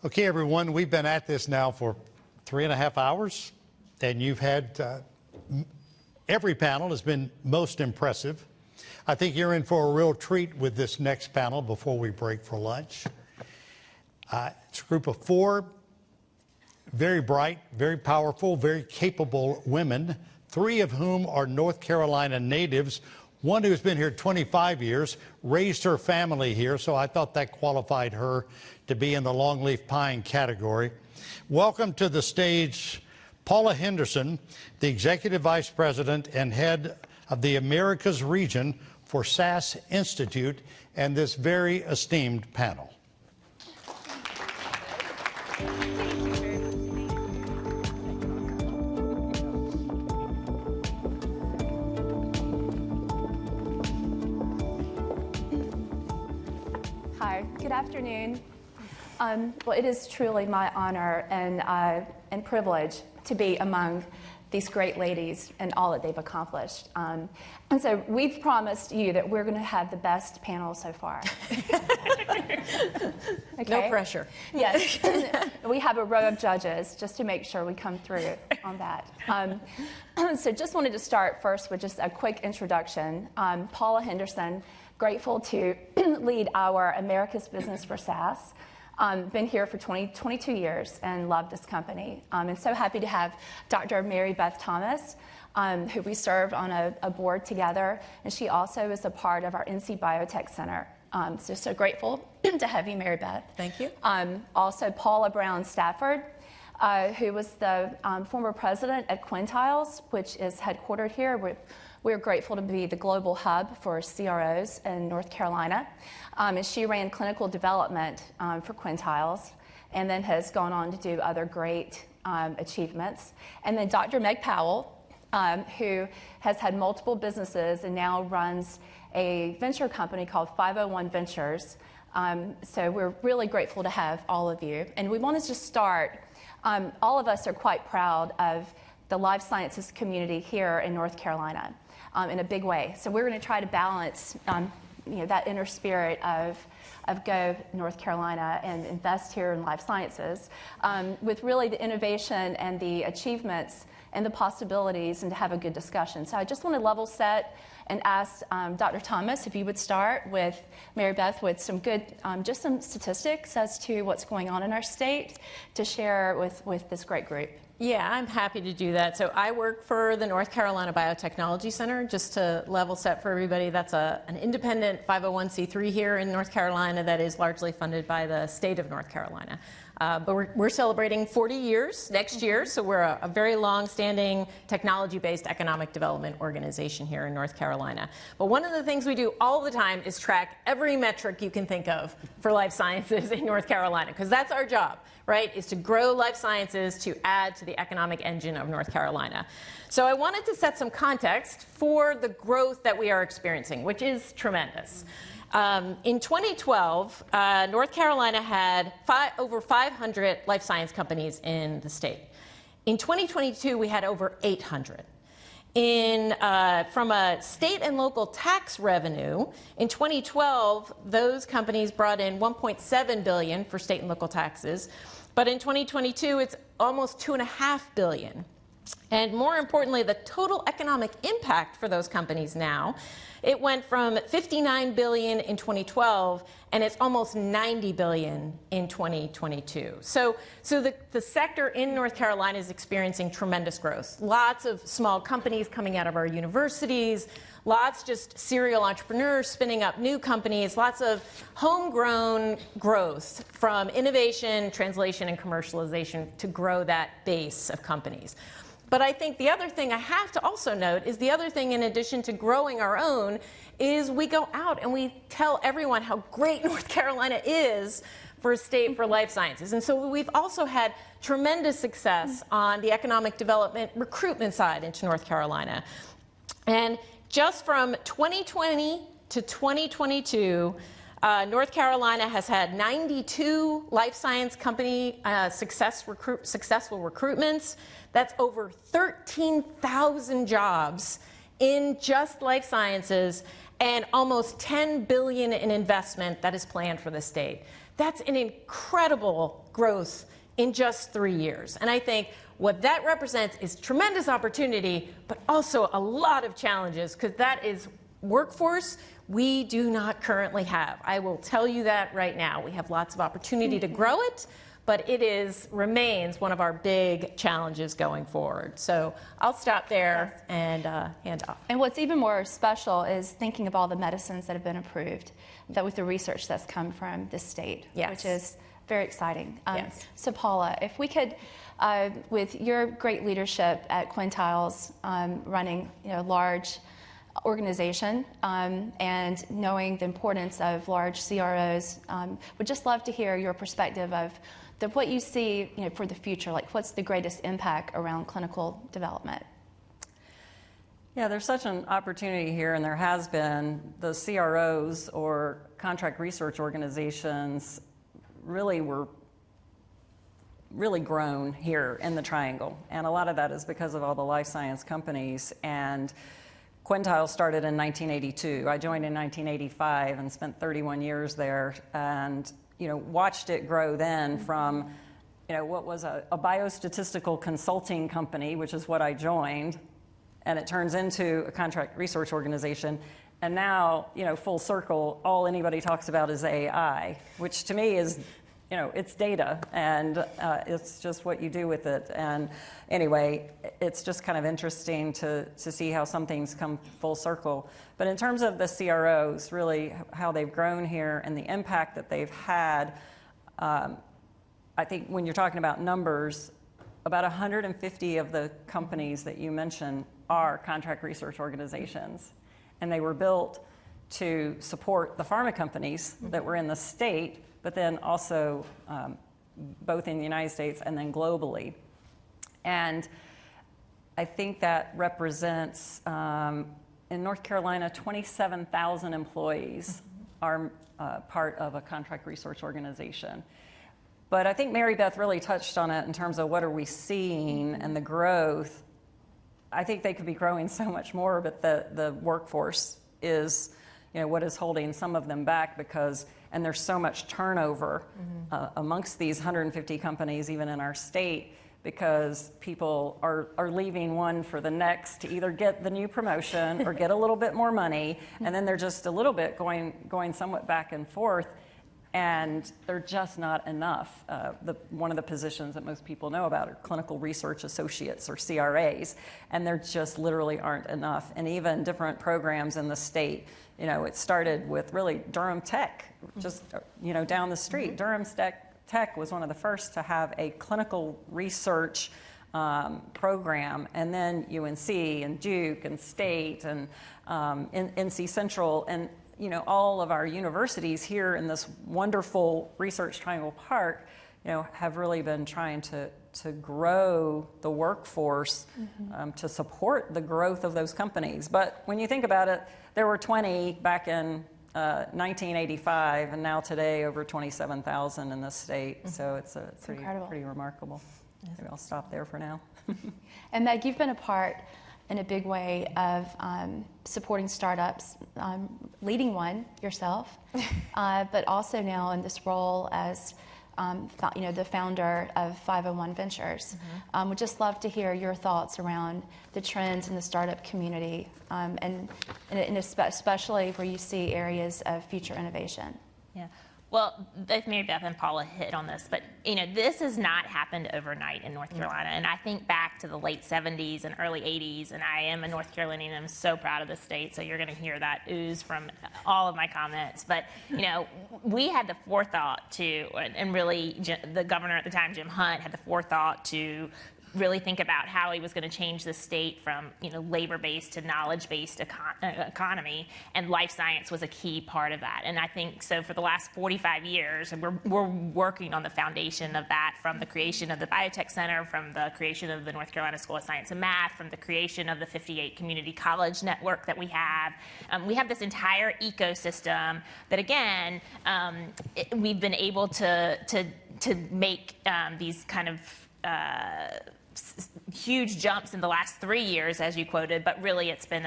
Okay, everyone, we've been at this now for 3.5 hours, and you've had every panel has been most impressive. I think you're in for a real treat with this next panel before we break for lunch. It's a group of 4 very bright, very powerful, very capable women, 3 of whom are North Carolina natives. One who's been here 25 years, raised her family here, so I thought that qualified her to be in the longleaf pine category. Welcome to the stage Paula Henderson, the Executive Vice President and Head of the Americas Region for SAS Institute, and this very esteemed panel. Hi, good afternoon. Well, it is truly my honor and privilege to be among these great ladies and all that they've accomplished. And so we've promised you that we're going to have the best panel so far. Okay? No pressure. Yes. We have a row of judges just to make sure we come through on that. So just wanted to start first with just a quick introduction. Paula Henderson, grateful to lead our America's Business for SAS. Been here for 22 years and love this company. And so happy to have Dr. Mary Beth Thomas, who we served on a board together, and she also is a part of our NC Biotech Center. So grateful to have you, Mary Beth. Thank you. Also Paula Stafford, who was the former president at Quintiles, which is headquartered here. We're grateful to be the global hub for CROs in North Carolina. And she ran clinical development for Quintiles and then has gone on to do other great achievements. And then Dr. Meg Powell, who has had multiple businesses and now runs a venture company called 501 Ventures. So we're really grateful to have all of you. And we want to just start. All of us are quite proud of the life sciences community here in North Carolina in a big way. So we're going to try to balance that inner spirit of go North Carolina and invest here in life sciences with really the innovation and the achievements and the possibilities, and to have a good discussion. So I just want to level set and ask Dr. Thomas if you would start with Mary Beth with some good, just some statistics as to what's going on in our state to share with this great group. Yeah, I'm happy to do that. So I work for the North Carolina Biotechnology Center. Just to level set for everybody, that's an independent 501c3 here in North Carolina that is largely funded by the state of North Carolina. But we're celebrating 40 years next year, so we're a very long-standing technology-based economic development organization here in North Carolina. But one of the things we do all the time is track every metric you can think of for life sciences in North Carolina, because that's our job, right, is to grow life sciences to add to the economic engine of North Carolina. So I wanted to set some context for the growth that we are experiencing, which is tremendous. In 2012, North Carolina had over 500 life science companies in the state. In 2022, we had over 800. From a state and local tax revenue, in 2012, those companies brought in $1.7 billion for state and local taxes. But in 2022, it's almost $2.5 billion. And more importantly, the total economic impact for those companies now, it went from $59 billion in 2012, and it's almost $90 billion in 2022. So the sector in North Carolina is experiencing tremendous growth. Lots of small companies coming out of our universities, lots just serial entrepreneurs spinning up new companies, lots of homegrown growth from innovation, translation, and commercialization to grow that base of companies. But I think the other thing I have to also note is the other thing, in addition to growing our own, is we go out and we tell everyone how great North Carolina is for a state for life sciences. And so we've also had tremendous success on the economic development recruitment side into North Carolina. And just from 2020 to 2022, North Carolina has had 92 life science company successful recruitments. That's over 13,000 jobs in just life sciences. and almost $10 billion in investment that is planned for the state. That's an incredible growth in just 3 years. And I think what that represents is tremendous opportunity, but also a lot of challenges, because that is workforce we do not currently have. I will tell you that right now. We have lots of opportunity to grow it, but it remains one of our big challenges going forward. So I'll stop there and hand off. And what's even more special is thinking of all the medicines that have been approved, that with the research that's come from this state, which is very exciting. So Paula, if we could, with your great leadership at Quintiles, running large organization and knowing the importance of large CROs, would just love to hear your perspective of what you see for the future, like what's the greatest impact around clinical development? Yeah, there's such an opportunity here, and there has been. The CROs, or contract research organizations, really grown here in the Triangle. And a lot of that is because of all the life science companies. And Quintiles started in 1982. I joined in 1985 and spent 31 years there, and watched it grow then from what was a biostatistical consulting company, which is what I joined, and it turns into a contract research organization. And now, full circle, all anybody talks about is AI, which to me is, it's data, and it's just what you do with it. And anyway, it's just kind of interesting to see how some things come full circle. But in terms of the CROs, really how they've grown here and the impact that they've had, I think when you're talking about numbers, about 150 of the companies that you mentioned are contract research organizations. And they were built to support the pharma companies that were in the state, but then also both in the United States and then globally. And I think that represents, in North Carolina, 27,000 employees are part of a contract research organization. But I think Mary Beth really touched on it in terms of what are we seeing and the growth. I think they could be growing so much more, but the workforce is what is holding some of them back, and there's so much turnover amongst these 150 companies, even in our state, because people are leaving one for the next to either get the new promotion or get a little bit more money, and then they're just a little bit going somewhat back and forth, and they're just not enough. One of the positions that most people know about are clinical research associates, or CRAs, and there just literally aren't enough. And even different programs in the state, it started with really Durham Tech, just down the street. Durham Tech was one of the first to have a clinical research program, and then UNC and Duke and State and NC Central, and all of our universities here in this wonderful Research Triangle Park, have really been trying to grow the workforce to support the growth of those companies. But when you think about it, there were 20 back in 1985, and now today over 27,000 in the state. So it's pretty remarkable. Maybe I'll stop there for now. And Meg, you've been a part in a big way of supporting startups, leading one yourself, but also now in this role as the founder of 501 Ventures. Would just love to hear your thoughts around the trends in the startup community, and especially where you see areas of future innovation. Yeah. Well, both Mary Beth and Paula hit on this, but this has not happened overnight in North Carolina. And I think back to the late 70s and early 80s, and I am a North Carolinian. I'm so proud of the state, so you're going to hear that ooze from all of my comments. But we had the forethought to, and really the governor at the time, Jim Hunt, had the forethought to really think about how he was going to change the state from labor-based to knowledge-based economy, and life science was a key part of that. And I think so for the last 45 years, we're working on the foundation of that, from the creation of the Biotech Center, from the creation of the North Carolina School of Science and Math, from the creation of the 58 community college network that we have. We have this entire ecosystem that, again, we've been able to make these kind of huge jumps in the last 3 years, as you quoted, but really it's been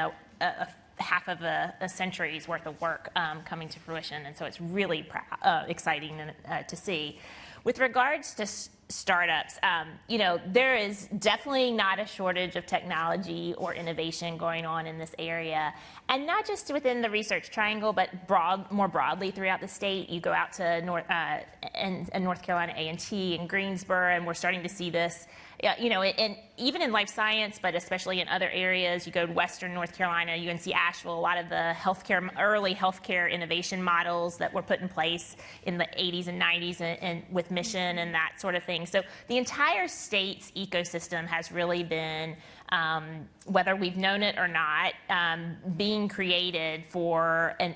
half of a century's worth of work coming to fruition, and so it's really exciting to see. With regards to startups, there is definitely not a shortage of technology or innovation going on in this area, and not just within the Research Triangle, but more broadly throughout the state. You go out to North Carolina A&T and Greensboro, and we're starting to see this. Even in life science, but especially in other areas. You go to Western North Carolina, UNC Asheville, a lot of the early healthcare innovation models that were put in place in the 80s and 90s and with Mission and that sort of thing. So the entire state's ecosystem has really been, whether we've known it or not, being created for an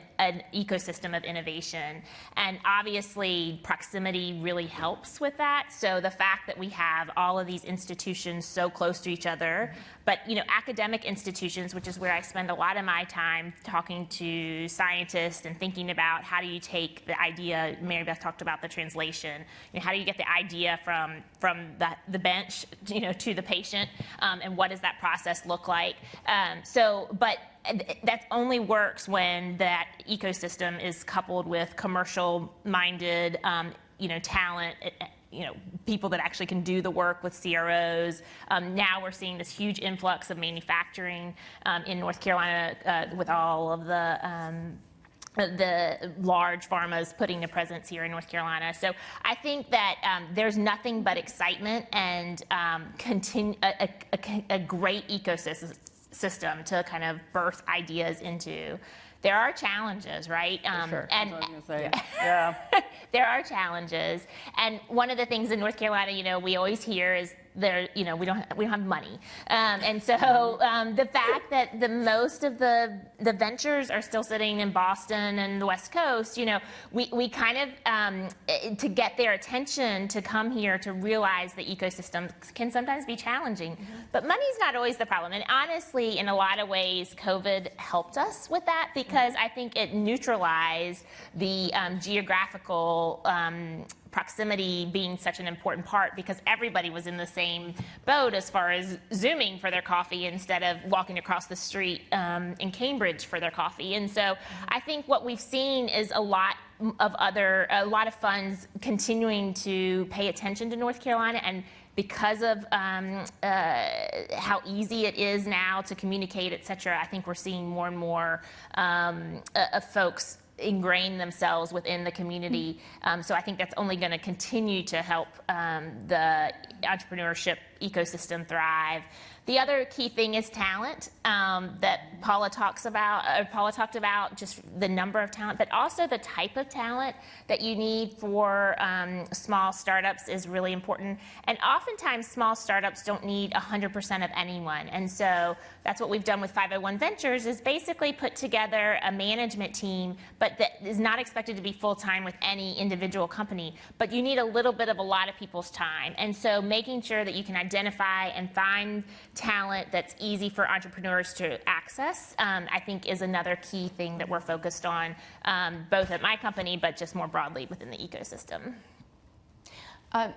ecosystem of innovation. And obviously, proximity really helps with that. So the fact that we have all of these institutions so close to each other, but academic institutions, which is where I spend a lot of my time talking to scientists and thinking about how do you take the idea. Mary Beth talked about the translation. How do you get the idea from the bench, to the patient, and what does that process look like? But that only works when that ecosystem is coupled with commercial-minded, talent. People that actually can do the work with CROs. Now we're seeing this huge influx of manufacturing in North Carolina with all of the large pharmas putting a presence here in North Carolina. So I think that there's nothing but excitement and a great ecosystem to kind of birth ideas into. There are challenges, right? Sure. And That's what I was gonna say. Yeah. there are challenges, and one of the things in North Carolina, we always hear is we don't have money, and so the fact that most of the ventures are still sitting in Boston and the West Coast, we kind of to get their attention to come here to realize the ecosystem can sometimes be challenging, but money's not always the problem. And honestly, in a lot of ways, COVID helped us with that because I think it neutralized the geographical proximity being such an important part, because everybody was in the same boat as far as Zooming for their coffee instead of walking across the street in Cambridge for their coffee. And so I think what we've seen is a lot of funds continuing to pay attention to North Carolina, and because of how easy it is now to communicate, et cetera, I think we're seeing more and more of folks ingrain themselves within the community. So I think that's only going to continue to help the entrepreneurship ecosystem thrive. The other key thing is talent that Paula talked about, just the number of talent, but also the type of talent that you need for small startups is really important. And oftentimes, small startups don't need 100% of anyone. And so that's what we've done with 501 Ventures, is basically put together a management team, but that is not expected to be full-time with any individual company. But you need a little bit of a lot of people's time. And so making sure that you can identify and find talent that's easy for entrepreneurs to access, I think is another key thing that we're focused on, both at my company, but just more broadly within the ecosystem.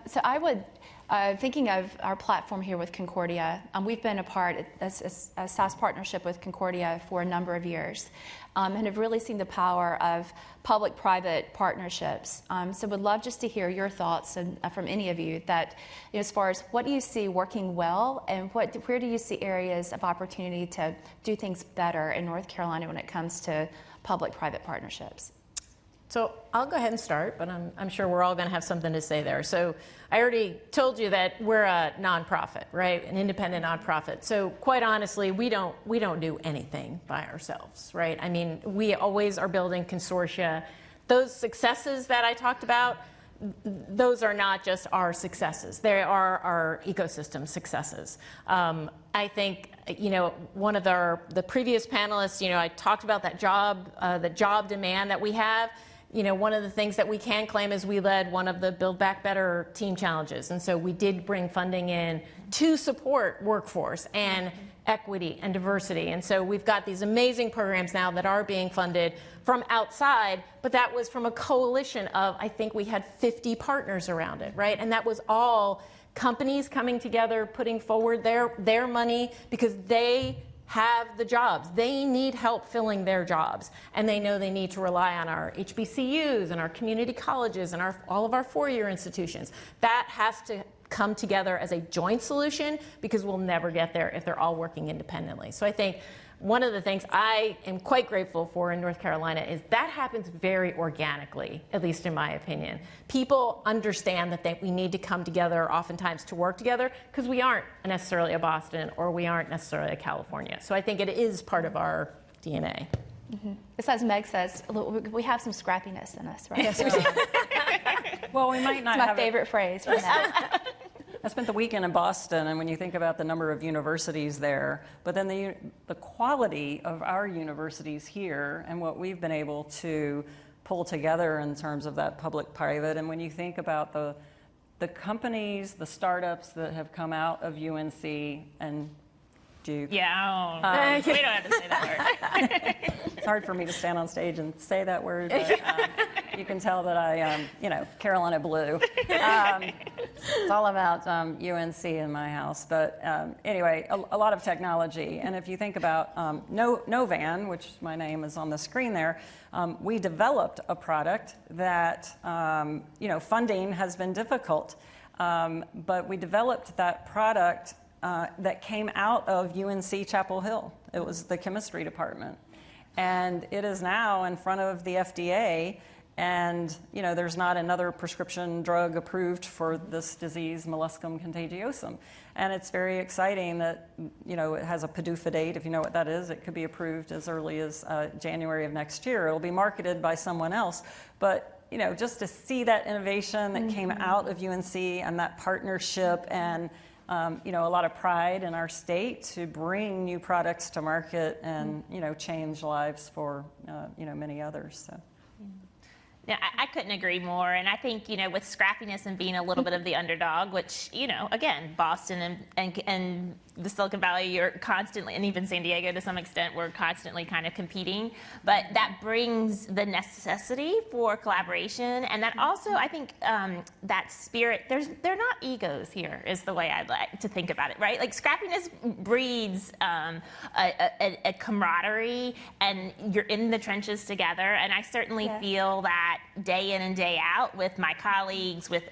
So I would, thinking of our platform here with Concordia, we've been a part of a SAS partnership with Concordia for a number of years, and have really seen the power of public-private partnerships. So would love just to hear your thoughts from any of you that, as far as what do you see working well, and where do you see areas of opportunity to do things better in North Carolina when it comes to public-private partnerships? So I'll go ahead and start, but I'm sure we're all going to have something to say there. So I already told you that we're a nonprofit, right? An independent nonprofit. So quite honestly, we don't do anything by ourselves, right? I mean, we always are building consortia. Those successes that I talked about, those are not just our successes. They are our ecosystem successes. I think, one of the previous panelists, I talked about that the job demand that we have. One of the things that we can claim is we led one of the Build Back Better team challenges. And so we did bring funding in to support workforce and equity and diversity. And so we've got these amazing programs now that are being funded from outside, but that was from a coalition of, I think we had 50 partners around it, right? And that was all companies coming together, putting forward their money, because they have the jobs. They need help filling their jobs, and they know they need to rely on our HBCUs and our community colleges and all of our four-year institutions. That has to come together as a joint solution, because we'll never get there if they're all working independently. So I think one of the things I am quite grateful for in North Carolina is that happens very organically, at least in my opinion. People understand that we need to come together oftentimes to work together, because we aren't necessarily a Boston or we aren't necessarily a California. So I think it is part of our DNA. Mm-hmm. Besides, Meg says, we have some scrappiness in us, right? Yes, we do. Well, we might not It's my have favorite phrase from that. I spent the weekend in Boston, and when you think about the number of universities there, but then the quality of our universities here and what we've been able to pull together in terms of that public-private, and when you think about the companies, the startups that have come out of UNC and Duke. Yeah, we don't have to say that word. It's hard for me to stand on stage and say that word, but you can tell that I am, Carolina blue. It's all about UNC in my house. But anyway, a lot of technology. And if you think about Novan, which my name is on the screen there, we developed a product that, funding has been difficult. But we developed that product that came out of UNC Chapel Hill. It was the chemistry department. And it is now in front of the FDA, and there's not another prescription drug approved for this disease, molluscum contagiosum. And it's very exciting that it has a PDUFA date. If you know what that is, it could be approved as early as January of next year. It'll be marketed by someone else. But just to see that innovation that came out of UNC and that partnership, and a lot of pride in our state to bring new products to market and, change lives for, many others. So. Yeah, I couldn't agree more. And I think, with scrappiness and being a little bit of the underdog, which, again, Boston and the Silicon Valley, you're constantly, and even San Diego to some extent, we're constantly kind of competing. But that brings the necessity for collaboration. And that also, I think, that spirit, they're not egos here, is the way I'd like to think about it, right? Like, scrappiness breeds a camaraderie, and you're in the trenches together. And I certainly feel that day in and day out with my colleagues, with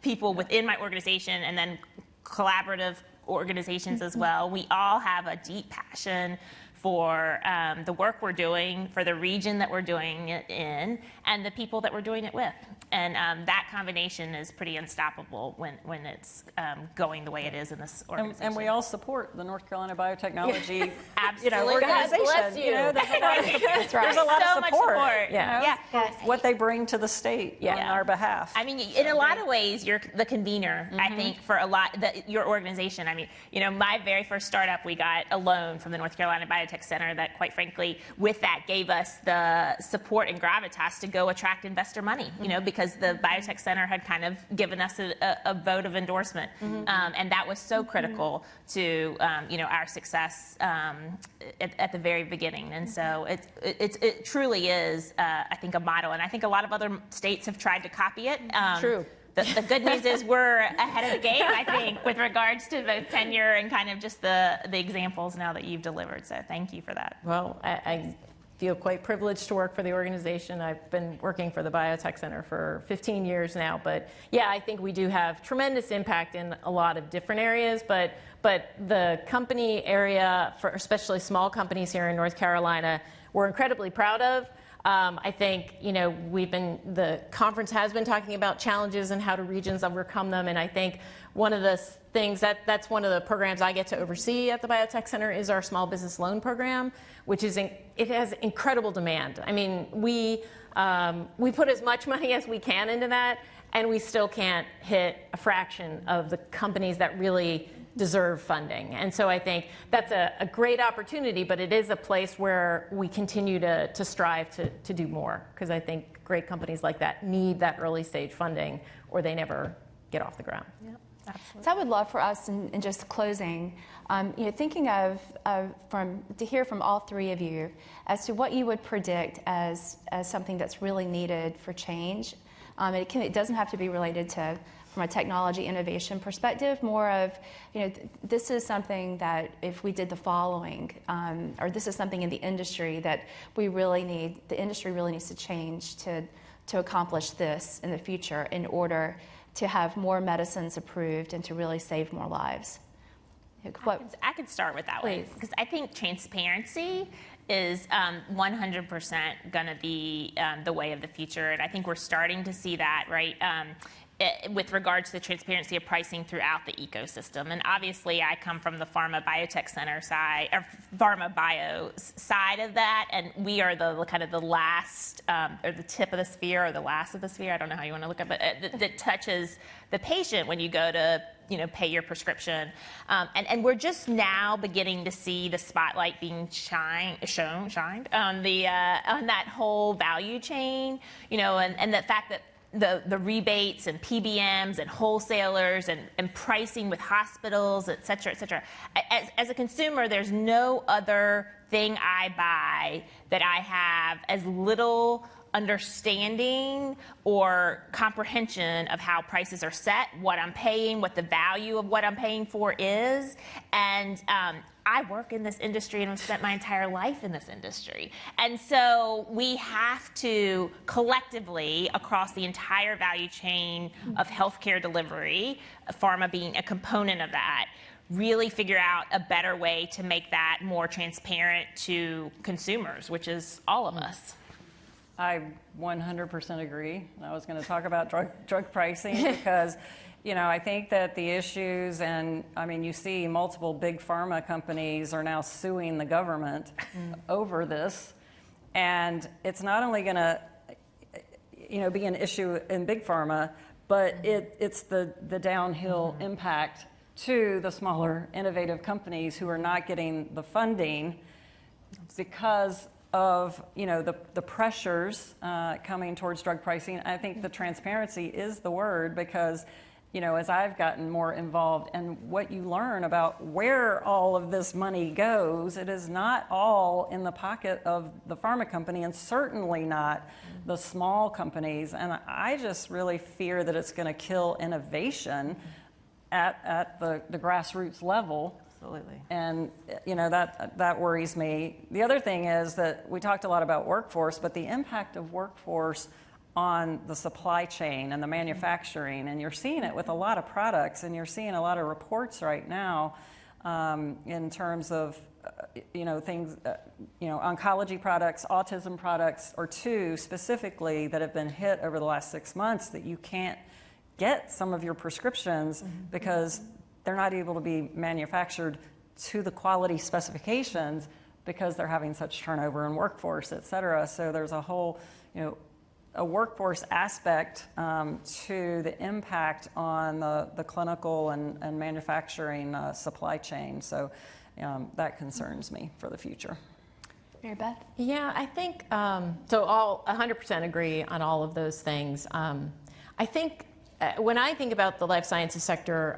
people within my organization, and then collaborative organizations as well. We all have a deep passion for the work we're doing, for the region that we're doing it in, and the people that we're doing it with. And that combination is pretty unstoppable when it's going the way it is in this organization. And we all support the North Carolina Biotechnology Absolutely. organization. God bless you. There's a lot of support. That's right. There's a lot So of much support. support. Yeah. What they bring to the state on our behalf. I mean, in a lot of ways, you're the convener, I think, for your organization. I mean, my very first startup, we got a loan from the North Carolina Biotech Center that, quite frankly, with that gave us the support and gravitas to go attract investor money, because the Biotech Center had kind of given us a vote of endorsement. And that was so critical to, our success at the very beginning. And so it truly is, I think, a model. And I think a lot of other states have tried to copy it. True. The good news is we're ahead of the game, I think, with regards to both tenure and kind of just the examples now that you've delivered. So thank you for that. Well, I feel quite privileged to work for the organization. I've been working for the Biotech Center for 15 years now. But yeah, I think we do have tremendous impact in a lot of different areas. But the company area, for especially small companies here in North Carolina, we're incredibly proud of. I think, the conference has been talking about challenges and how do regions overcome them. And I think one of the things that's one of the programs I get to oversee at the Biotech Center is our small business loan program, which it has incredible demand. I mean, we put as much money as we can into that, and we still can't hit a fraction of the companies that really deserve funding. And so I think that's a great opportunity, but it is a place where we continue to strive to do more, because I think great companies like that need that early stage funding, or they never get off the ground. Yeah, absolutely. So I would love for us, in just closing, thinking to hear from all three of you as to what you would predict as something that's really needed for change. It doesn't have to be related to from a technology innovation perspective, more of, this is something that if we did the following, or this is something in the industry that the industry really needs to change to accomplish this in the future in order to have more medicines approved and to really save more lives. I could start with that one, because I think transparency is 100% going to be the way of the future, and I think we're starting to see that, right? With regards to the transparency of pricing throughout the ecosystem. And obviously I come from the pharma biotech center side, or pharma bio side of that, and we are the kind of the last, or the tip of the spear, or the last of the spear, I don't know how you want to look at it, that touches the patient when you go to pay your prescription. And we're just now beginning to see the spotlight being shined on that whole value chain, and the fact that the rebates and PBMs and wholesalers and pricing with hospitals, et cetera, et cetera. As a consumer, there's no other thing I buy that I have as little understanding or comprehension of how prices are set, what I'm paying, what the value of what I'm paying for is. And I work in this industry and have spent my entire life in this industry. And so we have to collectively, across the entire value chain of healthcare delivery, pharma being a component of that, really figure out a better way to make that more transparent to consumers, which is all of us. I 100% agree. I was going to talk about drug pricing because, I think that the issues, and you see multiple big pharma companies are now suing the government over this, and it's not only going to, be an issue in big pharma, but it's the downhill impact to the smaller innovative companies who are not getting the funding because of the pressures coming towards drug pricing. I think the transparency is the word, because as I've gotten more involved and what you learn about where all of this money goes, it is not all in the pocket of the pharma company, and certainly not the small companies. And I just really fear that it's going to kill innovation at the grassroots level. Absolutely. And that worries me. The other thing is that we talked a lot about workforce, but the impact of workforce on the supply chain and the manufacturing, and you're seeing it with a lot of products, and you're seeing a lot of reports right now in terms of things, oncology products, autism products, or two specifically that have been hit over the last 6 months, that you can't get some of your prescriptions because they're not able to be manufactured to the quality specifications because they're having such turnover in workforce, et cetera. So there's a whole, a workforce aspect to the impact on the clinical and manufacturing supply chain. So that concerns me for the future. Mary Beth? Yeah, I think, so I'll 100% agree on all of those things. I think when I think about the life sciences sector,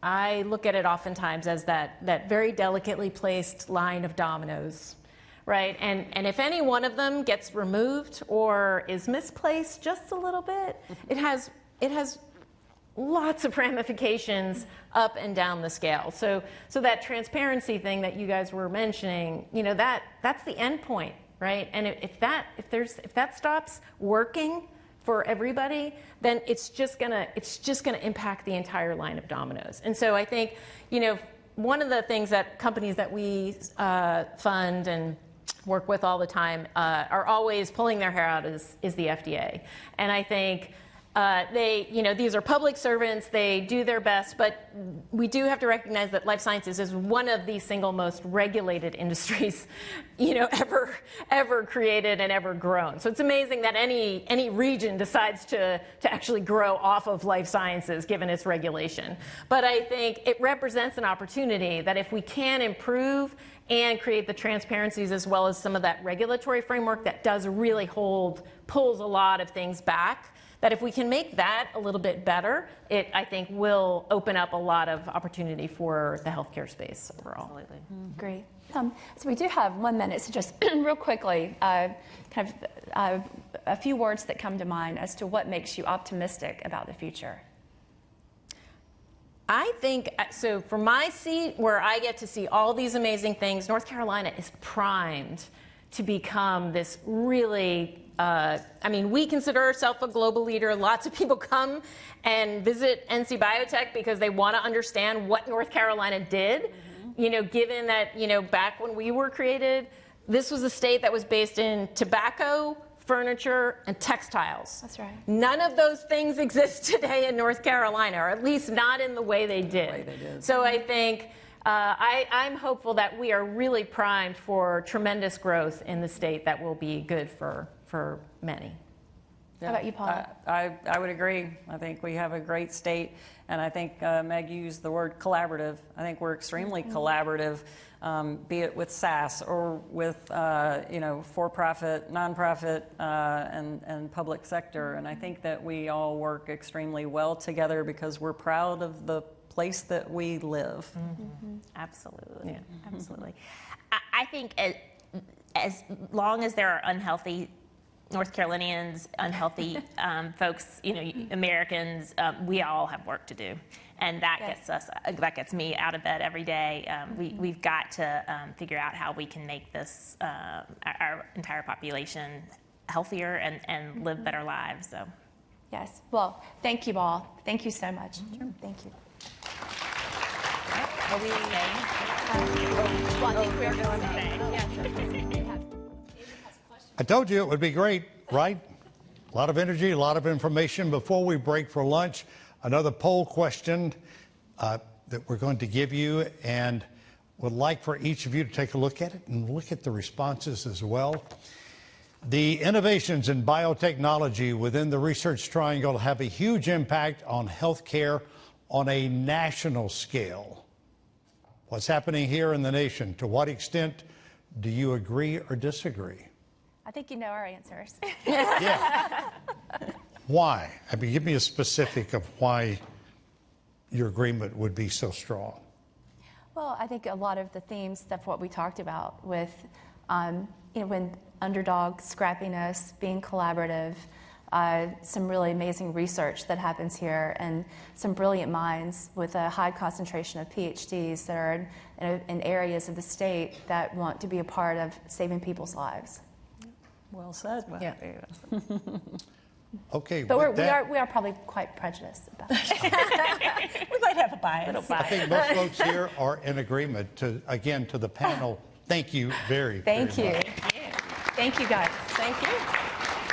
I look at it oftentimes as that very delicately placed line of dominoes, right? And if any one of them gets removed or is misplaced just a little bit, it has lots of ramifications up and down the scale. So that transparency thing that you guys were mentioning, that's the end point, right? And if that stops working for everybody, then it's just gonna impact the entire line of dominoes. And so I think, one of the things that companies that we fund and work with all the time are always pulling their hair out is the FDA. And I think these are public servants, they do their best, but we do have to recognize that life sciences is one of the single most regulated industries, ever created and ever grown. So it's amazing that any region decides to actually grow off of life sciences given its regulation. But I think it represents an opportunity that if we can improve and create the transparencies as well as some of that regulatory framework that does really pulls a lot of things back, that if we can make that a little bit better, it, I think, will open up a lot of opportunity for the healthcare space overall. Absolutely. Great. So we do have 1 minute, so just real quickly, a few words that come to mind as to what makes you optimistic about the future. I think, so from my seat where I get to see all these amazing things, North Carolina is primed to become this really, I mean, we consider ourselves a global leader. Lots of people come and visit NC Biotech because they want to understand what North Carolina did. You know, given that, you know, back when we were created, this was a state that was based in tobacco, furniture, and textiles. That's right. None of those things exist today in North Carolina, or at least not in the way they did. So I think I'm hopeful that we are really primed for tremendous growth in the state that will be good for many. How about you, Paula? I would agree. I think we have a great state, and I think Meg used the word collaborative. I think we're extremely collaborative, be it with SAS or with for-profit, nonprofit, and public sector. And I think that we all work extremely well together because we're proud of the place that we live. Absolutely. Absolutely. I think as long as there are unhealthy North Carolinians, unhealthy folks, you know, Americans, we all have work to do, and that gets me out of bed every day. We've got to figure out how we can make this our entire population healthier and live better lives. So, Yes. Well, thank you all. Thank you so much. Thank you. are we Well, I think we're going to I told you it would be great, right? A lot of energy, a lot of information. Before we break for lunch, another poll question that we're going to give you, and would like for each of you to take a look at it and look at the responses as well. The innovations in biotechnology within the research triangle have a huge impact on healthcare on a national scale. What's happening here in the nation? To what extent do you agree or disagree? I think you know our answers. Yeah. Why? I mean, give me a specific of why your agreement would be so strong. Well, I think a lot of the themes of what we talked about with, when underdog, scrappiness, being collaborative, some really amazing research that happens here, and some brilliant minds with a high concentration of PhDs that are in areas of the state that want to be a part of saving people's lives. Well said. Yeah. Okay. But with we are probably quite prejudiced about that. We might have a bias. I think most folks here are in agreement. To the panel, thank you very Thank you. much. Thank you, guys. Thank you.